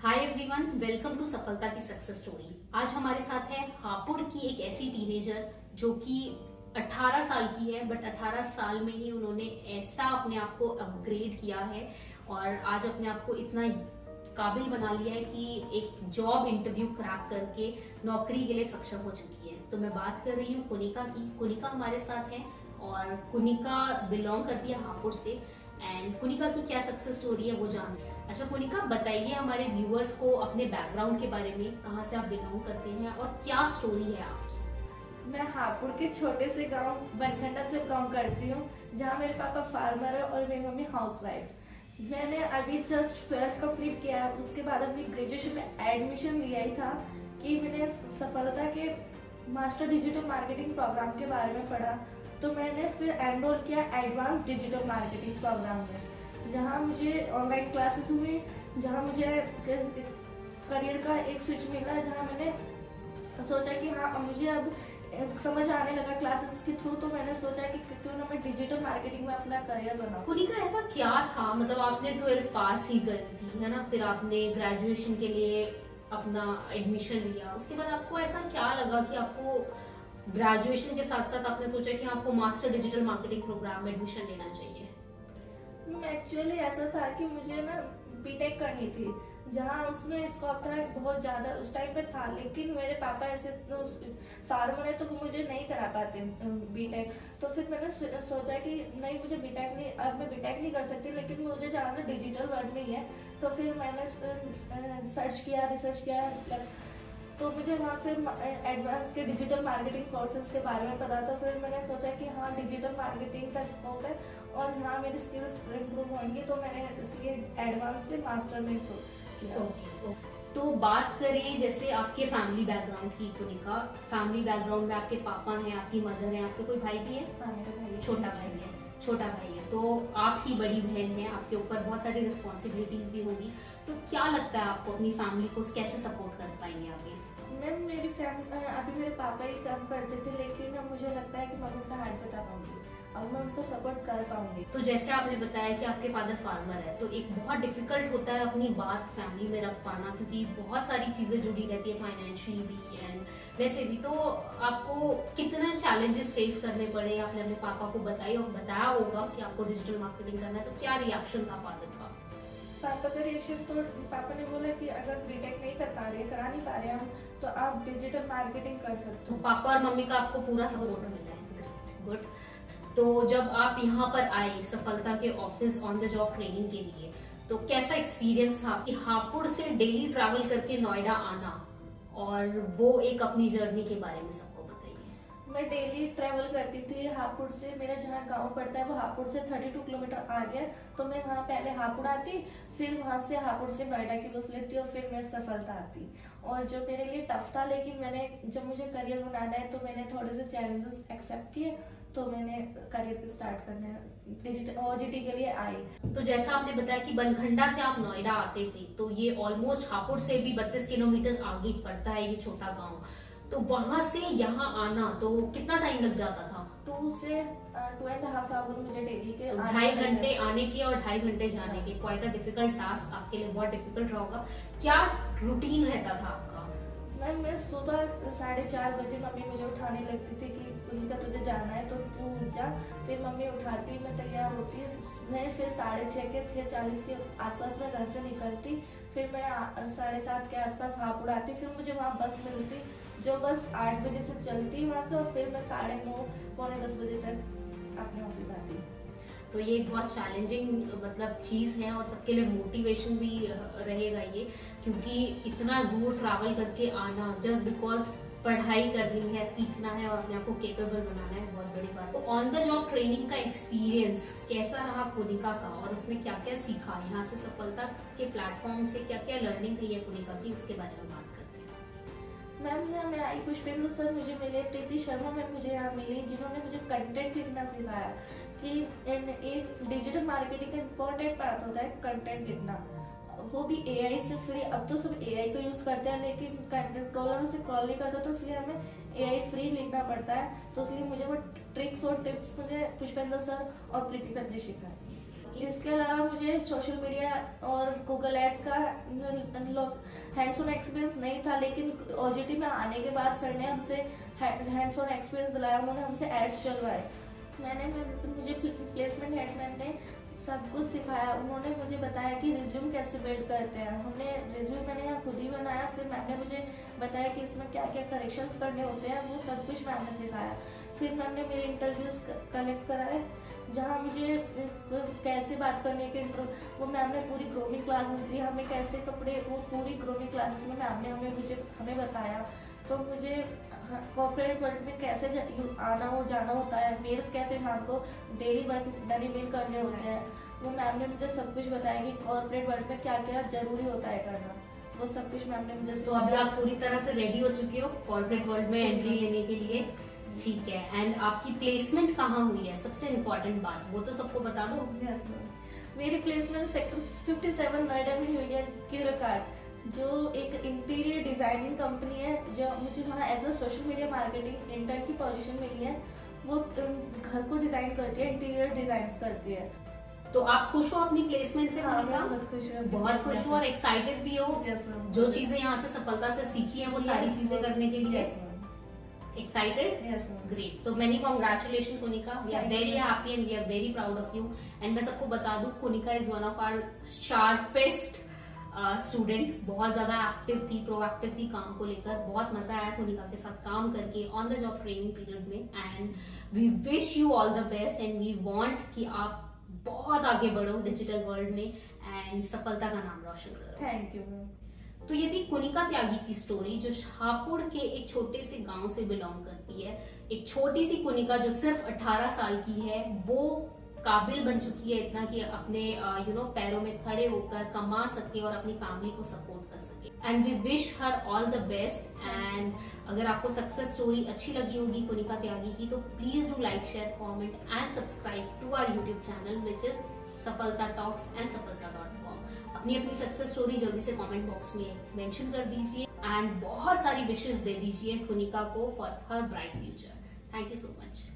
Hi everyone, welcome to सफलता की success story. आज हमारे साथ है हापुड़ की एक ऐसी टीनेजर जो कि 18 साल की है, बट 18 साल में ही उन्होंने ऐसा अपने आप को अपग्रेड किया है और आज अपने आप को इतना काबिल बना लिया है कि एक जॉब इंटरव्यू क्रैक करके नौकरी के लिए सक्षम हो चुकी है। तो मैं बात कर रही हूँ कुनिका की। कुनिका हमारे साथ है और कुनिका बिलोंग करती है हापुड़ से एंड कुनिका की क्या सक्सेस स्टोरी है वो जानते हैं। अच्छा कुनिका, बताइए हमारे व्यूअर्स को अपने बैकग्राउंड के बारे में, कहाँ से आप बिलोंग करते हैं और क्या स्टोरी है आपकी। मैं हापुड़ के छोटे से गांव बनखंडा से बिलोंग करती हूँ, जहाँ मेरे पापा फार्मर है और मेरी मम्मी हाउसवाइफ। मैंने अभी जस्ट 12th कंप्लीट किया है। उसके बाद अभी ग्रेजुएशन में एडमिशन लिया ही था कि मैंने सफलता के मास्टर डिजिटल मार्केटिंग प्रोग्राम के बारे में पढ़ा, तो मैंने फिर एनरोल किया एडवांस डिजिटल मार्केटिंग प्रोग्राम में, जहाँ मुझे ऑनलाइन क्लासेस हुई, जहाँ मुझे करियर का एक स्विच मिला, जहाँ मैंने सोचा कि हाँ मुझे अब समझ आने लगा क्लासेस के थ्रू, तो मैंने सोचा कि क्यों ना मैं डिजिटल मार्केटिंग में अपना करियर बनाऊं। कुनिका, ऐसा क्या था, मतलब आपने 12th पास ही करी थी है ना, फिर आपने ग्रेजुएशन के लिए अपना एडमिशन लिया, उसके बाद आपको ऐसा क्या लगा कि आपको ग्रेजुएशन के साथ साथ आपने सोचा कि आपको मास्टर डिजिटल मार्केटिंग प्रोग्राम में एडमिशन लेना चाहिए। एक्चुअली ऐसा था कि मुझे ना बीटेक करनी थी, जहाँ उसमें स्कोप था बहुत ज़्यादा उस टाइम पे था, लेकिन मेरे पापा ऐसे फार्मर है तो वो मुझे नहीं करा पाते बीटेक। तो फिर मैंने सोचा कि नहीं, मुझे बीटेक नहीं, अब मैं बीटेक नहीं कर सकती, लेकिन मुझे जाना डिजिटल वर्ल्ड में ही है। तो फिर मैंने रिसर्च किया, तो मुझे वहाँ फिर एडवांस के डिजिटल मार्केटिंग कोर्सेज के बारे में पता। तो फिर मैंने सोचा कि हाँ डिजिटल मार्केटिंग का स्कोप है और यहाँ मेरी स्किल्स इम्प्रूव होंगी, तो मैंने इसलिए एडवांस से मास्टर में इम्प्रूव किया। ओके। तो बात करें जैसे आपके फैमिली बैकग्राउंड की कुनिका, फैमिली बैकग्राउंड में आपके पापा हैं, आपकी मदर है, आपके कोई भाई भी है? हाँ, मेरा भाई है। छोटा भाई है। तो आप ही बड़ी बहन है, आपके ऊपर बहुत सारी रिस्पॉन्सिबिलिटीज भी होगी, तो क्या लगता है आपको अपनी फैमिली को कैसे सपोर्ट कर पाएंगे आगे? मैम मेरी अभी मेरे पापा ही काम करते थे, लेकिन अब मुझे लगता है कि मैं उनका हाथ बता पाऊंगी, अब मैं उनको सपोर्ट कर पाऊंगी। तो जैसे आपने बताया कि आपके फादर फार्मर है, तो एक बहुत डिफिकल्ट होता है अपनी बात फैमिली में रख पाना, क्योंकि बहुत सारी चीजें जुड़ी रहती है फाइनेंशियली भी एंड वैसे भी। तो आपको कितना चैलेंजेस फेस करने पड़े, आपने अपने पापा को बताया होगा कि आपको डिजिटल मार्केटिंग करना है, तो क्या रिएक्शन था फादर का? पापा का रिएक्शन तो, पापा ने बोला कि अगर बीटेक नहीं करा नहीं पा रहे हम, तो आप डिजिटल मार्केटिंग कर सकते हो। हो। पापा और मम्मी का आपको पूरा सपोर्ट मिला है, गुड। तो जब आप यहाँ पर आए सफलता के office on the job training के लिए, तो कैसा एक्सपीरियंस था कि हापुड़ से डेली ट्रैवल करके नोएडा आना, और वो एक अपनी जर्नी के बारे में सबको बताइए। मैं डेली ट्रैवल करती थी हापुड़ से, मेरा जहाँ गांव पड़ता है वो हापुड़ से 32 किलोमीटर आ गया, तो मैं वहाँ पहले हापुड़ आती, फिर वहाँ से हापुड़ से नोएडा की बस लेती और फिर मैं सफलता आती। और जो मेरे लिए टफ था, लेकिन मैंने जब मुझे करियर बनाना है तो मैंने थोड़े से चैलेंजेस एक्सेप्ट किए, तो मैंने करियर स्टार्ट करने डिजिटल OJT के लिए आई। तो जैसा आपने बताया कि बनखंडा से आप नोएडा आते थे, तो ये ऑलमोस्ट हापुड़ से भी 32 किलोमीटर आगे पड़ता है ये छोटा गांव, तो वहां से यहाँ आना तो कितना टाइम लग जाता था? 2 से 2.5 आवर मुझे डेली के 2.5 घंटे आने के और 2.5 घंटे जाने के। क्वाइट अ डिफिकल्ट टास्क, आपके लिए बहुत डिफिकल्ट रहा होगा। क्या रूटीन रहता था आपका? मैम मैं सुबह 4:30 बजे मम्मी मुझे उठाने लगती थी कि उनका तुझे जाना है तो तू उठ जा। फिर मम्मी उठाती, मैं तैयार होती, मैं फिर 6:30 के 6:40 के आसपास मैं घर से निकलती, फिर मैं 7:30 के आसपास हापुड़ आती, फिर मुझे वहाँ बस मिलती जो बस 8 बजे से चलती वहाँ से, और फिर मैं 9:30 पौने 10 बजे तक अपने ऑफिस आती। तो ये एक बहुत चैलेंजिंग मतलब चीज़ है और सबके लिए मोटिवेशन भी रहेगा ये, क्योंकि इतना दूर ट्रैवल करके आना जस्ट बिकॉज पढ़ाई करनी है, सीखना है और अपने आप को केपेबल बनाना है, बहुत बड़ी बात। तो ऑन द जॉब ट्रेनिंग का एक्सपीरियंस कैसा रहा कुनिका का, और उसने क्या क्या सीखा यहाँ से, सफलता के प्लेटफॉर्म से क्या क्या लर्निंग हुई है कुनिका की, उसके बारे में बात करते हैं। मैम यहाँ मैं आई, पुष्पेंद्र सर मुझे मिले, प्रीति शर्मा मैम मुझे यहाँ मिली, जिन्होंने मुझे कंटेंट लिखना सिखाया कि एक डिजिटल मार्केटिंग का इम्पोर्टेंट पार्ट होता है कंटेंट लिखना, वो भी AI से फ्री। अब तो सब AI को यूज करते हैं, लेकिन कंटेंट क्रोलर से क्रॉल नहीं करते, तो इसलिए हमें AI फ्री लिखना पड़ता है। तो इसलिए मुझे वो ट्रिक्स और टिप्स मुझे पुष्पेंद्र सर और प्रीति मैम ने सिखाया। इसके अलावा मुझे सोशल मीडिया और गूगल एड्स का हैंड्स ऑन एक्सपीरियंस नहीं था, लेकिन ओजीटी में आने के बाद सर ने हमसे हैंड्स ऑन एक्सपीरियंस दिलाया, उन्होंने हमसे एड्स चलवाए। मुझे प्लेसमेंट हेडमैन ने सब कुछ सिखाया। उन्होंने मुझे बताया कि रिज्यूम कैसे बिल्ड करते हैं। हमने रिज्यूम मैंने यहाँ खुद ही बनाया, फिर मैम ने मुझे बताया कि इसमें क्या क्या करेक्शंस करने होते हैं, वो सब कुछ मैम ने सिखाया। फिर मैम ने मेरे इंटरव्यूज कलेक्ट कराए, जहाँ मुझे कैसे बात करने के वो मैम ने पूरी ग्रूमिंग क्लासेस दी हमें, कैसे कपड़े, वो पूरी ग्रूमिंग क्लासेस में मैम ने हमें बताया। तो मुझे कॉर्पोरेट वर्ल्ड में कैसे आना हो जाना होता है, मेल्स कैसे शाम को डेली मेल करने होते हैं, वो मैम ने मुझे सब कुछ बताया कि कॉर्पोरेट वर्ल्ड में क्या क्या जरूरी होता है करना, वो सब कुछ मैम ने मुझे। तो अभी आप पूरी तरह से रेडी हो चुके हो कॉर्पोरेट वर्ल्ड में एंट्री लेने के लिए, ठीक है। एंड आपकी प्लेसमेंट कहाँ हुई है, सबसे इम्पोर्टेंट बात वो तो सबको बता दो। मेरी प्लेसमेंट सेक्टर 57 नोएडा में हुई है, क्यूरेकार्ट, जो एक इंटीरियर डिजाइनिंग कंपनी है, जो मुझे वहाँ as a social media marketing intern की पोजीशन मिली है। वो घर को डिजाइन करती है, इंटीरियर डिजाइन करती है। तो आप खुश हो अपनी प्लेसमेंट से? बहुत खुश हो और एक्साइटेड भी हो? जो चीजें यहाँ से सफलता से सीखी है वो सारी चीजें करने के लिए एक्साइटेड? ग्रेट। तो many congratulation Konika, we are very happy and we are very proud of you. And मैं सबको बता दूं, Konika is one of our sharpest student, बहुत ज्यादा एक्टिव थी, प्रोएक्टिव थी काम को लेकर। बहुत मजा आया कोनिका के साथ काम करके on the job training period में। And we wish you all the best and we want कि आप बहुत आगे बढ़ो डिजिटल वर्ल्ड में एंड सफलता का नाम रोशन करो। Thank you. तो ये थी कोनिका त्यागी की स्टोरी, जो हापुड़ के एक छोटे से गांव से बिलोंग करती है। एक छोटी सी कोनिका जो सिर्फ 18 साल की है, वो काबिल बन चुकी है इतना कि अपने पैरों में खड़े होकर कमा सके और अपनी फैमिली को सपोर्ट कर सके। And we wish her all the best. And अगर आपको सक्सेस स्टोरी अच्छी लगी होगी कोनिका त्यागी की, तो please do like, share, comment and subscribe to our YouTube channel which is Safalta talks and सफलता.com। अपनी अपनी सक्सेस स्टोरी जल्दी से कमेंट बॉक्स में मेंशन कर दीजिए एंड बहुत सारी विशेस दे दीजिए कोनिका को for her bright future. Thank you so much.